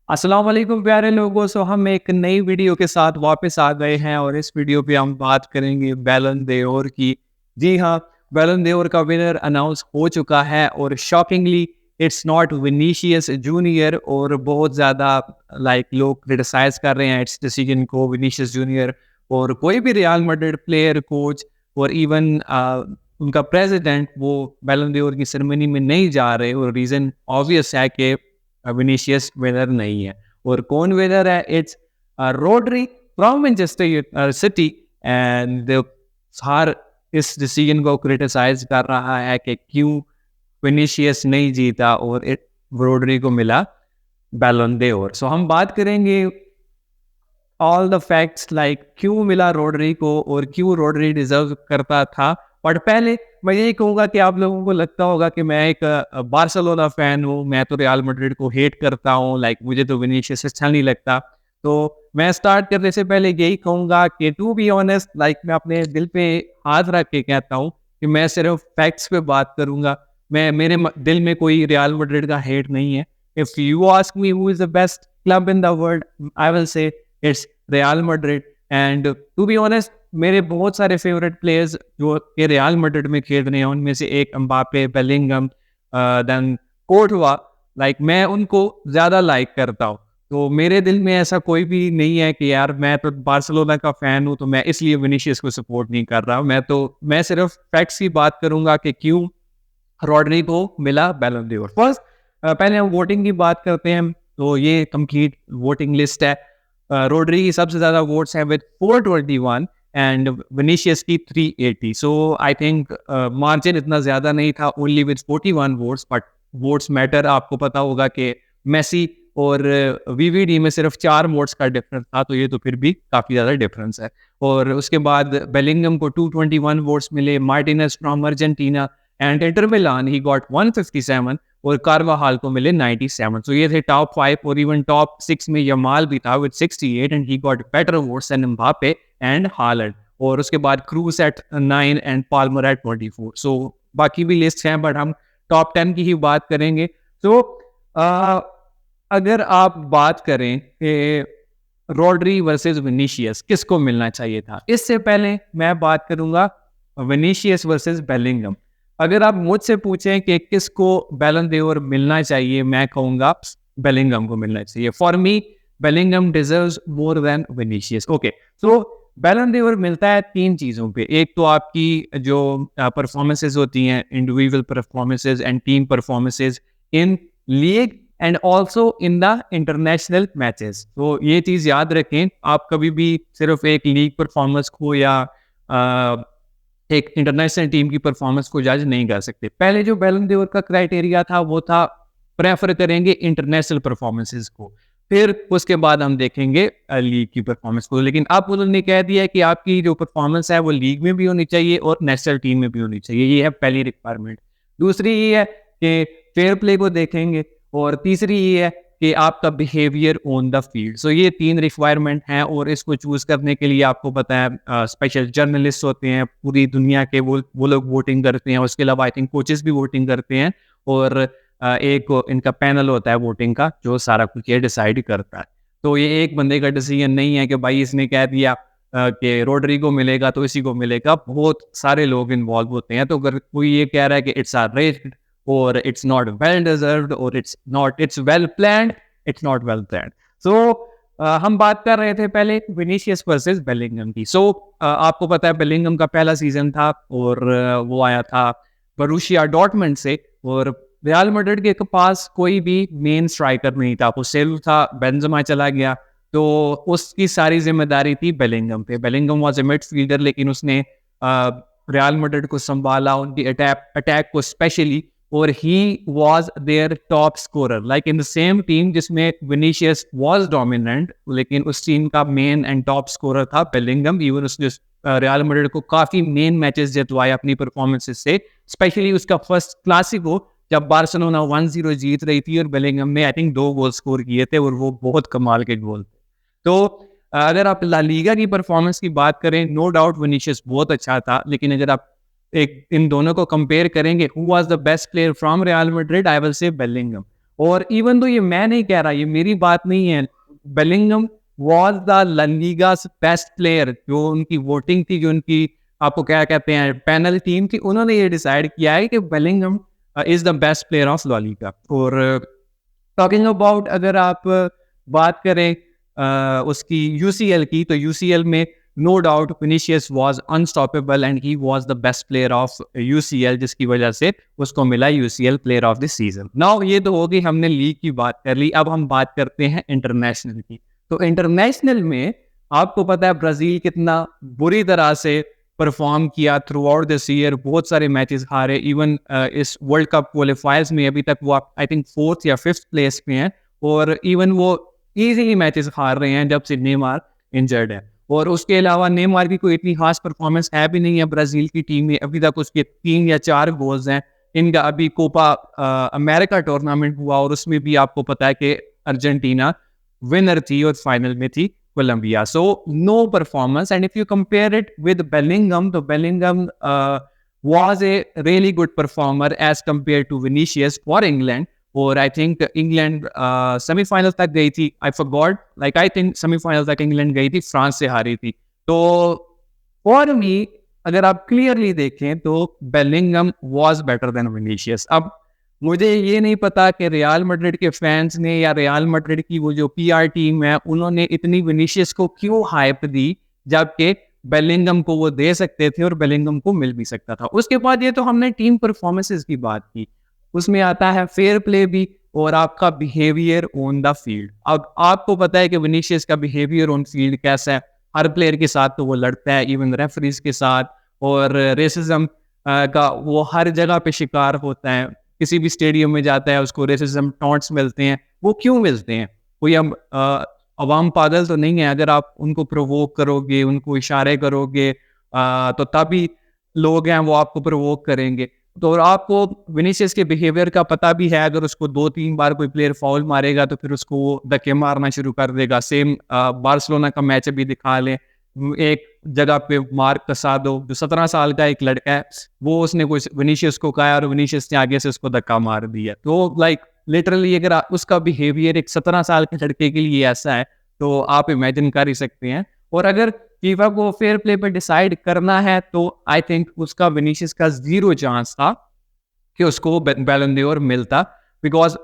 अस्सलाम वालेकुम प्यारे लोगों। हम एक नई वीडियो के साथ वापस आ गए हैं और इस वीडियो पे हम बात करेंगे बैलन d'Or की। जी हाँ, बैलन d'Or का विनर अनाउंस हो चुका है और shockingly it's not Vinicius junior. और बहुत ज़्यादा लोग क्रिटिसाइज़ कर रहे हैं इस डिसीजन को, विनीशियस जूनियर और कोई भी रियल मैड्रिड प्लेयर, कोच और इवन उनका प्रेसिडेंट वो बैलन d'Or की सेरेमनी में नहीं जा रहे। और रीज़न ऑब्वियस है कि विनीशियस विनर नहीं है। और कौन विनर है? It's Rodri from Manchester City. And हर इस डिसीजन को क्रिटिसाइज कर रहा है कि क्यों विनीशियस नहीं जीता और रोड्री को मिला बैलन d'Or। सो हम बात करेंगे ऑल द फैक्ट्स क्यों मिला रोड्री को और क्यों रोड्री डिजर्व करता था। बट पहले मैं यही कहूँगा कि आप लोगों को लगता होगा कि मैं एक बार्सिलोना फैन हूँ, मैं तो रियल मैड्रिड को हेट करता हूँ, मुझे तो विनीशियस अच्छा नहीं लगता। तो मैं स्टार्ट करने से पहले यही कहूँगा कि टू बी ऑनेस्ट मैं अपने दिल पे हाथ रख के कहता हूँ कि मैं सिर्फ फैक्ट्स पे बात करूँगा। दिल में कोई रियल मैड्रिड का हेट नहीं है। If you ask me who is the best club in the world, I will say it's Real Madrid. And to be honest मेरे बहुत सारे फेवरेट प्लेयर्स जो कि रियल मैड्रिड में खेल रहे हैं, उनमें से एक एम्बापे, बेलिंगम, देन कोर्टवा, मैं उनको ज़्यादा लाइक करता हूँ। तो मेरे दिल में ऐसा कोई भी नहीं है कि यार मैं तो बार्सिलोना का फ़ैन हूँ तो मैं इसलिए विनीशियस को सपोर्ट नहीं कर रहा हूँ। मैं सिर्फ फैक्ट्स की बात करूँगा कि क्यों रॉड्री को मिला बैलन d'Or। फर्स्ट पहले हम वोटिंग की बात करते हैं। तो ये कंप्लीट वोटिंग लिस्ट है। रोड्री की सबसे ज़्यादा वोट्स हैं विद 421 एंड विनीशियस की 380। सो आई थिंक मार्जिन इतना ज़्यादा नहीं था, only with 41 votes. But votes matter. आपको पता होगा कि मेसी और वीवीडी में सिर्फ 4 वोट्स का डिफरेंस था, तो ये तो फिर भी काफ़ी ज़्यादा डिफरेंस है। और उसके बाद बेलिंगम को 221 वोट्स मिले, Martinez from Argentina and Inter Milan he got 157 और कार्वाहाल को मिले 97। सो ये थे टॉप 5। और इवन टॉप 6 में यमाल भी था with 68 and he got better votes than Mbappe and Haaland. और उसके बाद Cruz at 9 and Palmer at 24। So बाकी भी लिस्ट हैं बट हम टॉप 10 की ही बात करेंगे। तो अगर आप बात करें कि रॉड्री वर्सेस विनीशियस किसको मिलना चाहिए था, इससे पहले मैं बात करूंगा विनीशियस वर्सेस बेलिंगम। अगर आप मुझसे पूछें कि किसको बैलन d'Or मिलना चाहिए, मैं कहूंगा बेलिंगम को मिलना चाहिए। For me Bellingham deserves more than Vinicius. Okay, so Ballon d'Or मिलता है 3 चीज़ों पे। एक तो आपकी जो परफॉर्मेंसेज होती हैं, individual performances and team performances in league and also in the international matches. तो ये चीज़ याद रखें, आप कभी भी सिर्फ एक लीग परफॉर्मेंस को या एक इंटरनेशनल टीम की परफॉर्मेंस को जज नहीं कर सकते। पहले जो बैलन d'Or का क्राइटेरिया था वो था प्रेफर करेंगे इंटरनेशनल परफॉर्मेंसेस को, फिर उसके बाद हम देखेंगे लीग की परफॉर्मेंस को। लेकिन अब उन्होंने कह दिया है कि आपकी जो परफॉर्मेंस है वो लीग में भी होनी चाहिए और नेशनल टीम में भी होनी चाहिए। ये है पहली रिक्वायरमेंट। दूसरी ये है कि फेयर प्ले को देखेंगे और तीसरी ये है कि आपका बिहेवियर ऑन द फील्ड। सो ये 3 रिक्वायरमेंट हैं और इसको चूज करने के लिए आपको पता है स्पेशल जर्नलिस्ट होते हैं पूरी दुनिया के, वो लोग वोटिंग करते हैं। उसके अलावा आई थिंक कोचेस भी वोटिंग करते हैं और एक इनका पैनल होता है वोटिंग का जो सारा कुछ ये डिसाइड करता है। तो ये एक बंदे का डिसीजन नहीं है कि भाई इसने कह दिया कि रोड्री को मिलेगा तो इसी को मिलेगा। बहुत सारे लोग इन्वॉल्व होते हैं। तो अगर कोई ये कह रहा है कि इट्स आर रेस्ड और इट्स नॉट वेल डिजर्व्ड और it's well planned, it's not well planned. So हम बात कर रहे थे पहले विनीशियस वर्सेस बेलिंगम की। सो आपको पता है बेलिंगम का पहला सीजन था और वो आया था बोरुसिया डॉर्टमुंड से। और रियल मैड्रिड के पास कोई भी मेन स्ट्राइकर नहीं था। हुसेलू था, बेंजेमा चला गया, तो उसकी सारी जिम्मेदारी थी बेलिंगम पे। बेलिंगम वाज अ मिडफील्डर, लेकिन उसने रियल मैड्रिड को संभाला, उनकी अटैक को स्पेशली, और he was there top scorer like in the same team जिसमें विनीशियस वाज डोमिनेंट, लेकिन उस टीम का मेन एंड टॉप स्कोरर था बेलिंगम। इवन उसने रियल मैड्रिड को काफी मेन मैचेस जितवाए अपनी परफॉर्मेंसेस से, स्पेशली उसका फर्स्ट क्लासिको जब बार्सिलोना 1-0 जीत रही थी और बेलिंगम ने आई थिंक 2 गोल स्कोर किए थे और वो बहुत कमाल के गोल थे। तो अगर आप ला लीगा की परफॉर्मेंस की बात करें, नो डाउट विनीशियस बहुत अच्छा था, लेकिन अगर आप एक इन दोनों को कंपेयर करेंगे, who was the best player from real Madrid, I will से बेलिंगम। और इवन तो ये मैं नहीं कह रहा, ये मेरी बात नहीं है, Bellingham was the La Liga's best player. जो उनकी वोटिंग थी, जो उनकी आपको क्या कहते हैं पैनल टीम थी, उन्होंने ये डिसाइड किया है कि Bellingham is the best player of La Liga. और टॉकिंग अबाउट, अगर आप बात करें उसकी यूसीएल की, तो यूसीएल में no doubt Vinicius was unstoppable and he was the best player of UCL, जिसकी वजह से उसको मिला UCL player of the season. Now ये तो होगी, हमने लीग की बात कर ली, अब हम बात करते हैं इंटरनेशनल की। तो इंटरनेशनल में आपको पता है ब्राजील कितना बुरी तरह से परफॉर्म किया थ्रू आउट दिस ईयर, बहुत सारे मैचेस हारे। इवन इस वर्ल्ड कप क्वालिफायर्स में अभी तक वो आई थिंक 4th या 5th प्लेस पे हैं, और इवन वो इजीली मैचेस हार रहे हैं जब से नेमार इंजर्ड है। और उसके अलावा नेमार की कोई इतनी खास परफॉर्मेंस है भी नहीं है ब्राजील की टीम में, अभी तक उसके 3 या 4 गोल्स हैं। इनका अभी कोपा अमेरिका टूर्नामेंट हुआ, और उसमें भी आपको पता है कि अर्जेंटीना विनर थी और फाइनल में थी Colombia. So no performance, and if you compare it with Bellingham, तो Bellingham was a really good performer as compared to Vinicius for England. और आई थिंक इंग्लैंड सेमीफाइनल तक गई थी, I forgot, like I think semifinal तक England गई थी, France से हारी थी। तो फॉर मी, अगर आप क्लियरली देखें तो Bellingham was better than Vinicius. अब मुझे ये नहीं पता कि रियल मैड्रिड के फैंस ने या रियल मैड्रिड की वो जो पीआर टीम है, उन्होंने इतनी विनीशियस को क्यों हाइप दी, जबकि बेलिंगम को वो दे सकते थे और बेलिंगम को मिल भी सकता था। उसके बाद ये तो हमने टीम परफॉर्मेंसेस की बात की, उसमें आता है फेयर प्ले भी और आपका बिहेवियर ऑन द फील्ड। अब आपको पता है कि विनीशियस का बिहेवियर ऑन फील्ड कैसा है, हर प्लेयर के साथ तो वो लड़ता है, इवन रेफरीज के साथ, और रेसिज्म का वो हर जगह पे शिकार होता है। किसी भी स्टेडियम में जाता है, उसको रेसिज्म टॉन्ट्स मिलते हैं। वो क्यों मिलते हैं? कोई हम अवाम पागल तो नहीं है, अगर आप उनको प्रोवोक करोगे, उनको इशारे करोगे, तो तभी लोग हैं वो आपको प्रोवोक करेंगे। तो आपको विनीसियस के बिहेवियर का पता भी है, अगर उसको 2-3 बार कोई प्लेयर फाउल मारेगा तो फिर उसको वो धक्के मारना शुरू कर देगा। सेम बार्सिलोना का मैच अभी दिखा लें, एक जगह पे मार्क कसाडो जो 17 साल का एक लड़का है, वो उसने कुछ विनीशियस को कहा और विनीशियस ने आगे से उसको धक्का मार दिया। तो लाइक लिटरली अगर उसका बिहेवियर एक 17 साल के लड़के के लिए ऐसा है, तो आप इमेजिन कर ही सकते हैं। और अगर फीफा को फेयर प्ले पर डिसाइड करना है, तो आई थिंक उसका विनीशियस का 0 चांस था कि उसको बैलन d'Or मिलता, बिकॉज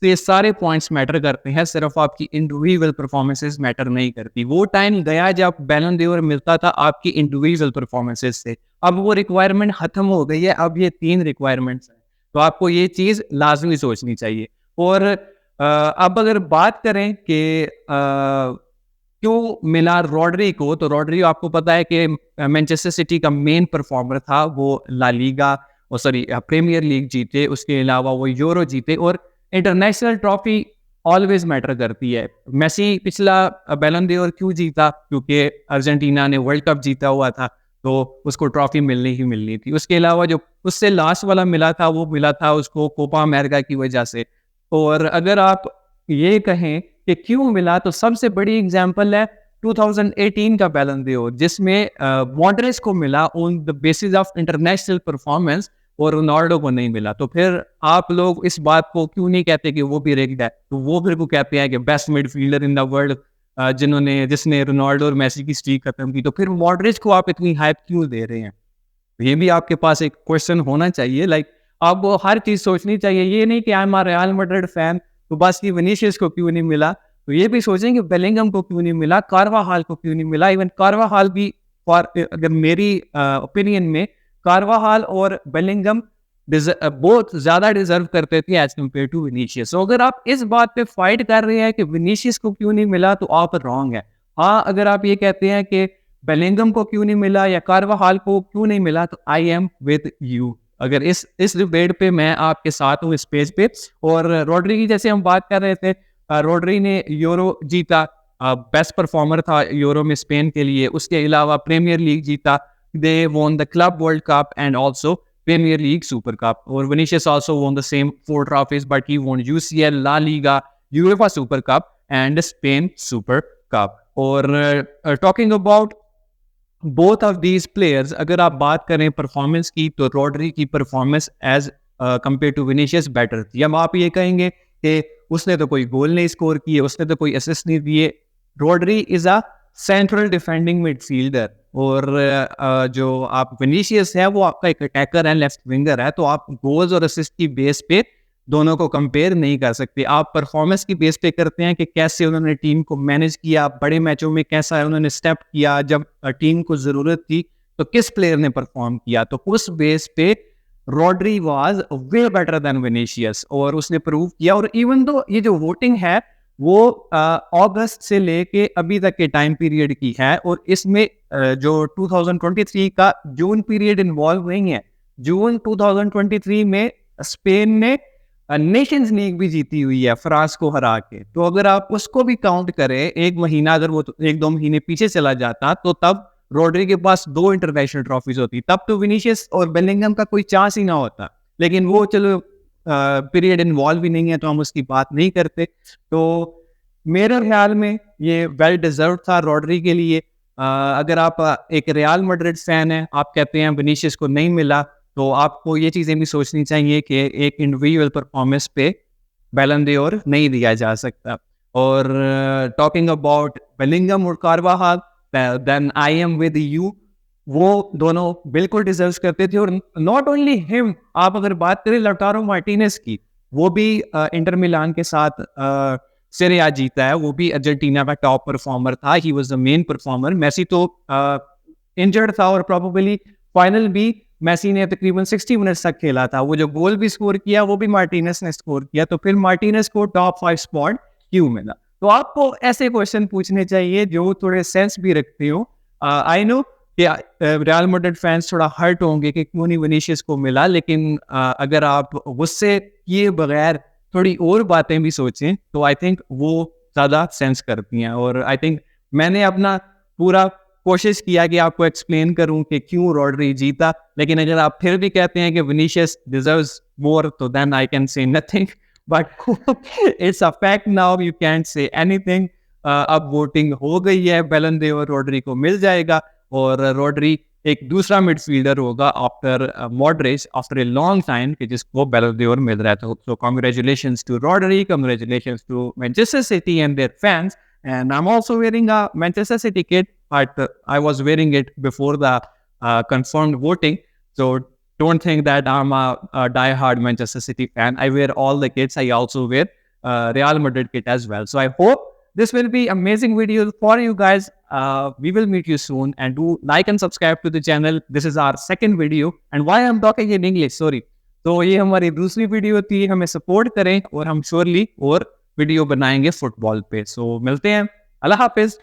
ये सारे पॉइंट्स मैटर करते हैं, सिर्फ आपकी इंडिविजुअल परफॉर्मेंसेस मैटर नहीं करती। वो टाइम गया जब बैलन d'Or मिलता था आपकी इंडिविजुअल परफॉर्मेंसेस से। अब वो रिक्वायरमेंट खत्म हो गई है, अब ये 3 रिक्वायरमेंट्स हैं, तो आपको ये चीज़ लाजमी सोचनी चाहिए। और अब अगर बात करें कि क्यों मिला रॉड्री को, तो रॉड्री आपको पता है कि मैनचेस्टर सिटी का मेन परफॉर्मर था। वो ला लीगा और सॉरी प्रीमियर लीग जीते, उसके अलावा वो यूरो जीते, और इंटरनेशनल ट्रॉफी ऑलवेज मैटर करती है। मेसी पिछला बैलन d'Or क्यों जीता? क्योंकि अर्जेंटीना ने वर्ल्ड कप जीता हुआ था, तो उसको ट्रॉफी मिलनी ही मिलनी थी। उसके अलावा जो उससे लास्ट वाला मिला था, वो मिला था उसको कोपा अमेरिका की वजह से। और अगर आप ये कहें कि क्यों मिला, तो सबसे बड़ी एग्जांपल है 2018 का बैलन d'Or, जिसमें मॉड्रिच को मिला on the basis of international performance और रोनाल्डो को नहीं मिला। तो फिर आप लोग इस बात को क्यों नहीं कहते कि वो भी रिग्ड है? तो वो फिर को कहते हैं कि best midfielder in the world, जिसने रोनाल्डो और मेसी की स्ट्रीक खत्म की। तो फिर मॉड्रिच को आप इतनी हाइप क्यों दे रहे हैं? ये भी आपके पास एक क्वेश्चन होना चाहिए। लाइक आपको हर चीज सोचनी चाहिए, ये नहीं कि I am a real Madrid fan तो बस ये विनीशियस को क्यों नहीं मिला, तो ये भी सोचें कि बेलिंगम को क्यों नहीं मिला, कार्वाहाल को क्यों नहीं मिला। इवन कार्वाहाल भी, अगर मेरी ओपिनियन में, कार्वाहाल और बेलिंगम बहुत ज्यादा डिजर्व करते थे एज कम्पेयर टू विनीशियस। तो अगर आप इस बात पे फाइट कर रहे हैं कि विनीशियस को क्यों नहीं मिला, तो आप रॉन्ग है। हाँ, अगर आप ये कहते हैं कि बेलिंगम को क्यों नहीं मिला या कार्वाहाल को क्यों नहीं मिला, तो आई एम विद यू। अगर इस डिबेट पे मैं आपके साथ हूँ, इस पेज पे। और रॉड्री की जैसे हम बात कर रहे थे, रॉड्री ने यूरो जीता, बेस्ट परफॉर्मर था यूरो में स्पेन के लिए। उसके अलावा प्रीमियर लीग जीता, they won the club world cup and also Premier League super cup. और Vinicius also won the same 4 trophies, but he won UCL, La Liga, UEFA super cup and Spain super cup. और talking about both of these players, अगर आप बात करें performance की, तो Rodri की performance as compare to Vinicius better थी। अब आप ये कहेंगे कि उसने तो कोई गोल नहीं स्कोर किए, उसने तो कोई असिस्ट नहीं दिए। Rodri is a central defending midfielder और जो आप विनीशियस है वो आपका एक अटैकर है, लेफ्ट विंगर है, तो आप गोल्स और असिस्ट की बेस पे दोनों को कंपेयर नहीं कर सकते। आप परफॉर्मेंस की बेस पे करते हैं कि कैसे उन्होंने टीम को मैनेज किया, बड़े मैचों में कैसा है उन्होंने स्टेप किया, जब टीम को जरूरत थी तो किस प्लेयर ने परफॉर्म किया। तो उस बेस पे Rodri was way better than Vinicius और उसने प्रूव किया। और इवन दो ये जो वोटिंग है वो अगस्त से लेके अभी तक के टाइम पीरियड की है और इसमें जो 2023 का जून पीरियड इन्वॉल्व नहीं है। जून 2023 में स्पेन ने नेशंस लीग भी जीती हुई है फ्रांस को हरा के। तो अगर आप उसको भी काउंट करें, एक महीना अगर वो एक दो महीने पीछे चला जाता तो तब रॉड्री के पास 2 इंटरनेशनल ट्रॉफीज होती, तब तो विनीशियस और बेलिंगम का कोई चांस ही ना होता। लेकिन वो चलो पीरियड इन्वॉल्व ही नहीं है तो हम उसकी बात नहीं करते। तो मेरे ख्याल में ये वेल डिजर्व था रॉड्री के लिए। अगर आप एक रियल मैड्रिड फैन है, आप कहते हैं विनीशियस को नहीं मिला, तो आपको ये चीज़ें भी सोचनी चाहिए कि एक इंडिविजुअल परफॉर्मेंस पे बैलन d'Or नहीं दिया जा सकता। और टॉकिंग अबाउट बेलिंगम और Carvajal, then I am with you, वो दोनों बिल्कुल डिजर्व करते थे। और नॉट ओनली हिम, आप अगर बात करें लाउटारो मार्टिनेज की, वो भी इंटर मिलान के साथ सीरी आ जीता है, वो भी अर्जेंटीना का टॉप परफॉर्मर था, he was the main performer. Messi तो इंजर्ड था और प्रोबेबली फाइनल भी मेसी ने तकरीबन 60 मिनट्स तक खेला था। वो जो गोल भी स्कोर किया वो भी मार्टिनेज ने स्कोर किया, तो फिर मार्टिनेज को टॉप 5 स्पॉट क्यों मिला? तो आपको ऐसे क्वेश्चन पूछने चाहिए जो थोड़े सेंस भी रखते हो। आई नो कि रियल मैड्रिड फैंस थोड़ा हर्ट होंगे कि क्यों नहीं विनीशियस को मिला, लेकिन अगर आप गुस्से किए बगैर थोड़ी और बातें भी सोचें तो आई थिंक वो ज़्यादा सेंस करती हैं। और आई थिंक मैंने अपना पूरा कोशिश किया कि आपको एक्सप्लेन करूं कि क्यों रॉड्री जीता। लेकिन अगर आप फिर भी कहते हैं कि विनीशियस डिजर्व्स मोर, तो then I can say nothing, but it's a fact now, you can't say anything. अब वोटिंग हो गई है, बैलन d'Or रॉड्री को मिल जाएगा और रॉड्री एक दूसरा मिडफील्डर होगा after Modric after a long time कि जिसको बैलन d'Or मिल रहा है। तो congratulations to Rodri, congratulations to Manchester City and their fans. And I'm also wearing a Manchester City kit, but I was wearing it before the confirmed voting. So don't think that I'm a die-hard Manchester City fan. I wear all the kits. I also wear Real Madrid kit as well. So I hope this will be amazing video for you guys. We will meet you soon, and do like and subscribe to the channel. This is our second video. And why I'm talking in English? Sorry. तो ये हमारी दूसरी video थी, हमें support करें और हम surely और वीडियो बनाएंगे फुटबॉल पे। सो मिलते हैं, अल्लाह हाफिज।